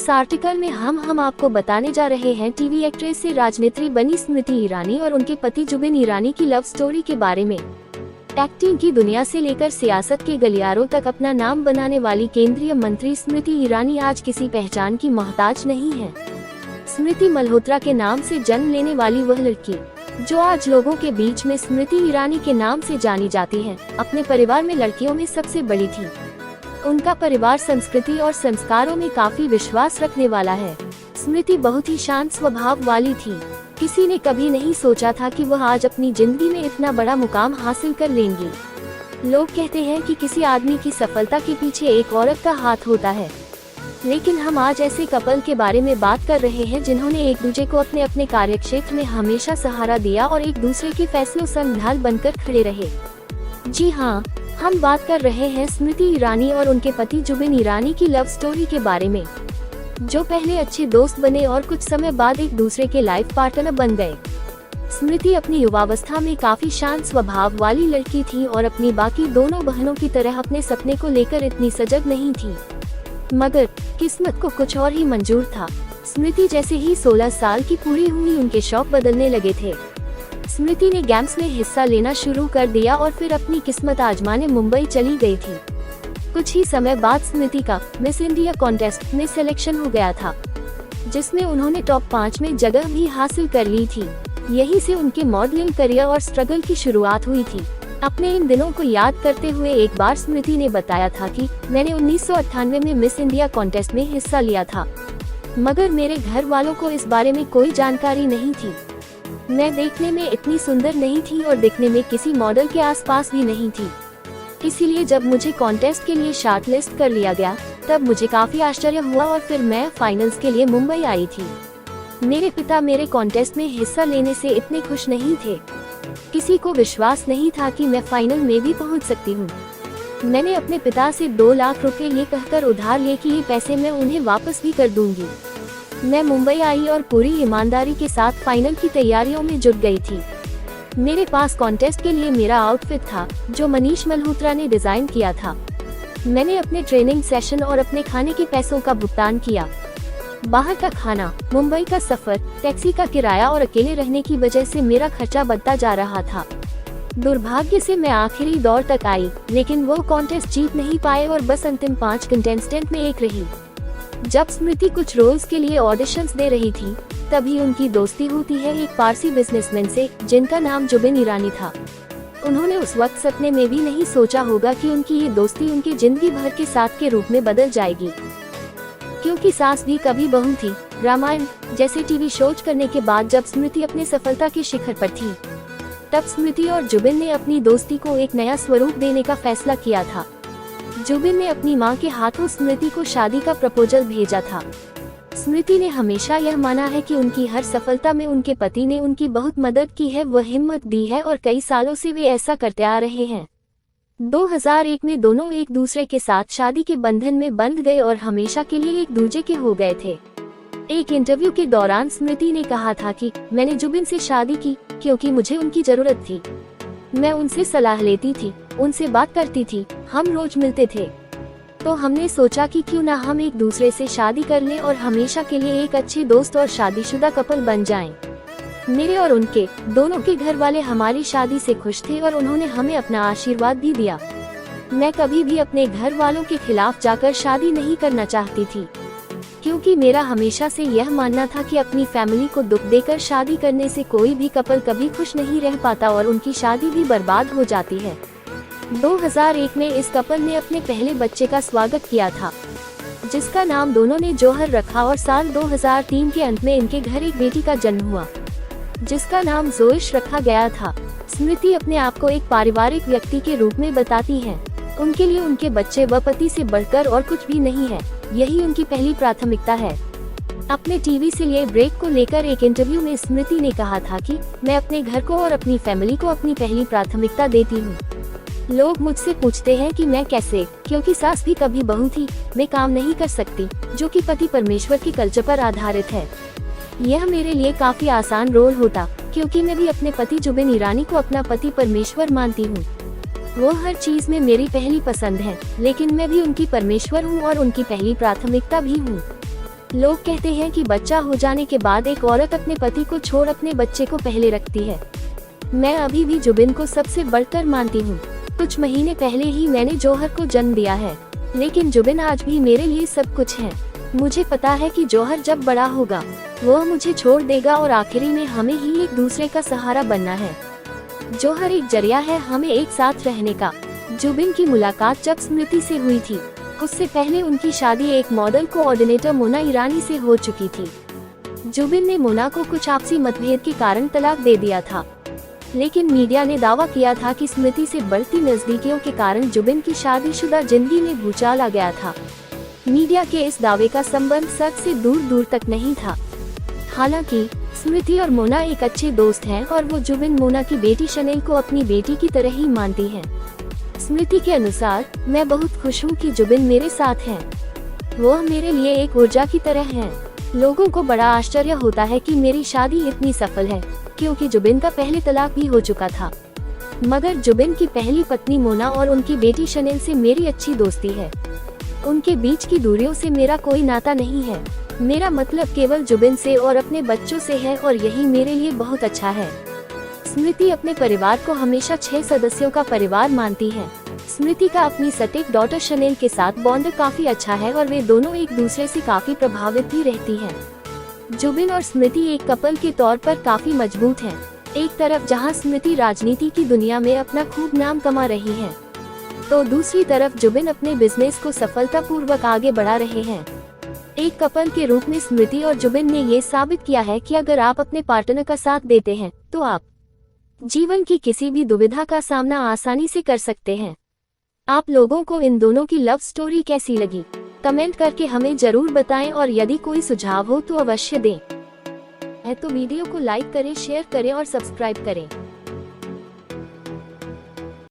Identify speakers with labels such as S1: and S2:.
S1: इस आर्टिकल में हम आपको बताने जा रहे हैं टीवी एक्ट्रेस से राजनेत्री बनी स्मृति ईरानी और उनके पति जुबिन ईरानी की लव स्टोरी के बारे में। एक्टिंग की दुनिया से लेकर सियासत के गलियारों तक अपना नाम बनाने वाली केंद्रीय मंत्री स्मृति ईरानी आज किसी पहचान की मोहताज नहीं है। स्मृति मल्होत्रा के नाम से जन्म लेने वाली वह लड़की जो आज लोगों के बीच में स्मृति ईरानी के नाम से जानी जाती है, अपने परिवार में लड़कियों में सबसे बड़ी थी। उनका परिवार संस्कृति और संस्कारों में काफी विश्वास रखने वाला है। स्मृति बहुत ही शांत स्वभाव वाली थी। किसी ने कभी नहीं सोचा था कि वह आज अपनी जिंदगी में इतना बड़ा मुकाम हासिल कर लेंगी। लोग कहते हैं कि किसी आदमी की सफलता के पीछे एक औरत का हाथ होता है, लेकिन हम आज ऐसे कपल के बारे में बात कर रहे हैं जिन्होंने एक दूसरे को अपने अपने कार्यक्षेत्र में हमेशा सहारा दिया और एक दूसरे के फैसलों संग बनकर खड़े रहे। जी हाँ, हम बात कर रहे हैं स्मृति ईरानी और उनके पति जुबिन ईरानी की लव स्टोरी के बारे में, जो पहले अच्छे दोस्त बने और कुछ समय बाद एक दूसरे के लाइफ पार्टनर बन गए। स्मृति अपनी युवावस्था में काफी शांत स्वभाव वाली लड़की थी और अपनी बाकी दोनों बहनों की तरह अपने सपने को लेकर इतनी सजग नहीं थी, मगर किस्मत को कुछ और ही मंजूर था। स्मृति जैसे ही 16 साल की पूरी हुई, उनके शौक बदलने लगे थे। स्मृति ने गेम्स में हिस्सा लेना शुरू कर दिया और फिर अपनी किस्मत आजमाने मुंबई चली गई थी। कुछ ही समय बाद स्मृति का मिस इंडिया कॉन्टेस्ट में सिलेक्शन हो गया था, जिसमें उन्होंने टॉप 5 में जगह भी हासिल कर ली थी। यहीं से उनके मॉडलिंग करियर और स्ट्रगल की शुरुआत हुई थी। अपने इन दिनों को याद करते हुए एक बार स्मृति ने बताया था कि मैंने 1998 में मिस इंडिया कॉन्टेस्ट में हिस्सा लिया था, मगर मेरे घर वालों को इस बारे में कोई जानकारी नहीं थी। मैं देखने में इतनी सुंदर नहीं थी और दिखने में किसी मॉडल के आसपास भी नहीं थी। इसीलिए जब मुझे कॉन्टेस्ट के लिए शॉर्टलिस्ट कर लिया गया, तब मुझे काफी आश्चर्य हुआ और फिर मैं फाइनल्स के लिए मुंबई आई थी। मेरे पिता मेरे कॉन्टेस्ट में हिस्सा लेने से इतने खुश नहीं थे। किसी को विश्वास नहीं था कि मैं फाइनल में भी पहुंच सकती हूं। मैंने अपने पिता से 2 लाख रुपए ये कहकर उधार लिए कि ये पैसे मैं उन्हें वापस भी कर दूंगी। मैं मुंबई आई और पूरी ईमानदारी के साथ फाइनल की तैयारियों में जुट गई थी। मेरे पास कॉन्टेस्ट के लिए मेरा आउटफिट था, जो मनीष मल्होत्रा ने डिजाइन किया था। मैंने अपने ट्रेनिंग सेशन और अपने खाने के पैसों का भुगतान किया। बाहर का खाना, मुंबई का सफर, टैक्सी का किराया और अकेले रहने की वजह से मेरा खर्चा बढ़ता जा रहा था। दुर्भाग्य से मैं आखिरी दौर तक आई, लेकिन वो कॉन्टेस्ट जीत नहीं पाए और बस अंतिम 5 कंटेस्टेंट में एक रही। जब स्मृति कुछ रोल्स के लिए ऑडिशंस दे रही थी, तभी उनकी दोस्ती होती है एक पारसी बिजनेसमैन से, जिनका नाम जुबिन ईरानी था। उन्होंने उस वक्त सपने में भी नहीं सोचा होगा कि उनकी ये दोस्ती उनकी जिंदगी भर के साथ के रूप में बदल जाएगी। क्योंकि सास भी कभी बहू थी, रामायण जैसे टीवी शोज करने के बाद जब स्मृति अपने सफलता के शिखर पर थी, तब स्मृति और जुबिन ने अपनी दोस्ती को एक नया स्वरूप देने का फैसला किया था। जुबिन ने अपनी मां के हाथों स्मृति को शादी का प्रपोजल भेजा था। स्मृति ने हमेशा यह माना है कि उनकी हर सफलता में उनके पति ने उनकी बहुत मदद की है, वह हिम्मत दी है और कई सालों से वे ऐसा करते आ रहे हैं। 2001 में दोनों एक दूसरे के साथ शादी के बंधन में बंध गए और हमेशा के लिए एक दूसरे के हो गए थे। एक इंटरव्यू के दौरान स्मृति ने कहा था कि मैंने जुबिन से शादी की क्योंकि मुझे उनकी जरूरत थी। मैं उनसे सलाह लेती थी, उनसे बात करती थी, हम रोज मिलते थे। तो हमने सोचा कि क्यों ना हम एक दूसरे से शादी कर लें और हमेशा के लिए एक अच्छे दोस्त और शादीशुदा कपल बन जाएं। मेरे और उनके दोनों के घर वाले हमारी शादी से खुश थे और उन्होंने हमें अपना आशीर्वाद भी दिया। मैं कभी भी अपने घर वालों के खिलाफ जाकर शादी नहीं करना चाहती थी, क्योंकि मेरा हमेशा से यह मानना था कि अपनी फैमिली को दुख देकर शादी करने से कोई भी कपल कभी खुश नहीं रह पाता और उनकी शादी भी बर्बाद हो जाती है। 2001 में इस कपल ने अपने पहले बच्चे का स्वागत किया था, जिसका नाम दोनों ने जौहर रखा और साल 2003 के अंत में इनके घर एक बेटी का जन्म हुआ, जिसका नाम जोइश रखा गया था। स्मृति अपने आप को एक पारिवारिक व्यक्ति के रूप में बताती हैं। उनके लिए उनके बच्चे व पति से बढ़कर और कुछ भी नहीं है, यही उनकी पहली प्राथमिकता है। अपने टीवी से लिए ब्रेक को लेकर एक इंटरव्यू में स्मृति ने कहा था कि मैं अपने घर को और अपनी फैमिली को अपनी पहली प्राथमिकता देती हूँ। लोग मुझसे पूछते हैं कि मैं कैसे, क्योंकि सास भी कभी बहू थी, मैं काम नहीं कर सकती, जो कि पति परमेश्वर की कल्चर पर आधारित है। यह मेरे लिए काफी आसान रोल होता, क्योंकि मैं भी अपने पति जुबिन ईरानी को अपना पति परमेश्वर मानती हूँ। वो हर चीज में मेरी पहली पसंद है, लेकिन मैं भी उनकी परमेश्वर हूँ और उनकी पहली प्राथमिकता भी हूँ। लोग कहते हैं कि बच्चा हो जाने के बाद एक औरत अपने पति को छोड़ अपने बच्चे को पहले रखती है। मैं अभी भी जुबिन को सबसे बढ़कर मानती हूँ। कुछ महीने पहले ही मैंने जौहर को जन्म दिया है, लेकिन जुबिन आज भी मेरे लिए सब कुछ है। मुझे पता है कि जौहर जब बड़ा होगा वह मुझे छोड़ देगा और आखिरी में हमें ही एक दूसरे का सहारा बनना है। जौहर एक जरिया है हमें एक साथ रहने का। जुबिन की मुलाकात जब स्मृति से हुई थी, उससे पहले उनकी शादी एक मॉडल कोऑर्डिनेटर मोना ईरानी से हो चुकी थी। जुबिन ने मोना को कुछ आपसी मतभेद के कारण तलाक दे दिया था, लेकिन मीडिया ने दावा किया था कि स्मृति से बढ़ती नजदीकियों के कारण जुबिन की शादीशुदा जिंदगी में भूचाल आ गया था। मीडिया के इस दावे का संबंध सच से दूर दूर तक नहीं था। हालांकि स्मृति और मोना एक अच्छे दोस्त हैं और वो जुबिन मोना की बेटी शनेल को अपनी बेटी की तरह ही मानती हैं। स्मृति के अनुसार, मैं बहुत खुश हूँ कि जुबिन मेरे साथ हैं। वह मेरे लिए एक ऊर्जा की तरह हैं। लोगों को बड़ा आश्चर्य होता है कि मेरी शादी इतनी सफल है, क्योंकि जुबिन का पहले तलाक भी हो चुका था। मगर जुबिन की पहली पत्नी मोना और उनकी बेटी शनेल से मेरी अच्छी दोस्ती है। उनके बीच की दूरियों से मेरा कोई नाता नहीं है। मेरा मतलब केवल जुबिन से और अपने बच्चों से है और यही मेरे लिए बहुत अच्छा है। स्मृति अपने परिवार को हमेशा 6 सदस्यों का परिवार मानती है। स्मृति का अपनी सटीक डॉटर शनेल के साथ बॉन्ड काफी अच्छा है और वे दोनों एक दूसरे से काफी प्रभावित भी रहती हैं। जुबिन और स्मृति एक कपल के तौर पर काफी मजबूत हैं। एक तरफ जहां स्मृति राजनीति की दुनिया में अपना खूब नाम कमा रही है, तो दूसरी तरफ जुबिन अपने बिजनेस को सफलतापूर्वक आगे बढ़ा रहे हैं। एक कपल के रूप में स्मृति और जुबिन ने ये साबित किया है कि अगर आप अपने पार्टनर का साथ देते हैं तो आप जीवन की किसी भी दुविधा का सामना आसानी से कर सकते हैं। आप लोगों को इन दोनों की लव स्टोरी कैसी लगी, कमेंट करके हमें जरूर बताएं और यदि कोई सुझाव हो तो अवश्य दें। तो वीडियो को लाइक करें, शेयर करें और सब्सक्राइब करें।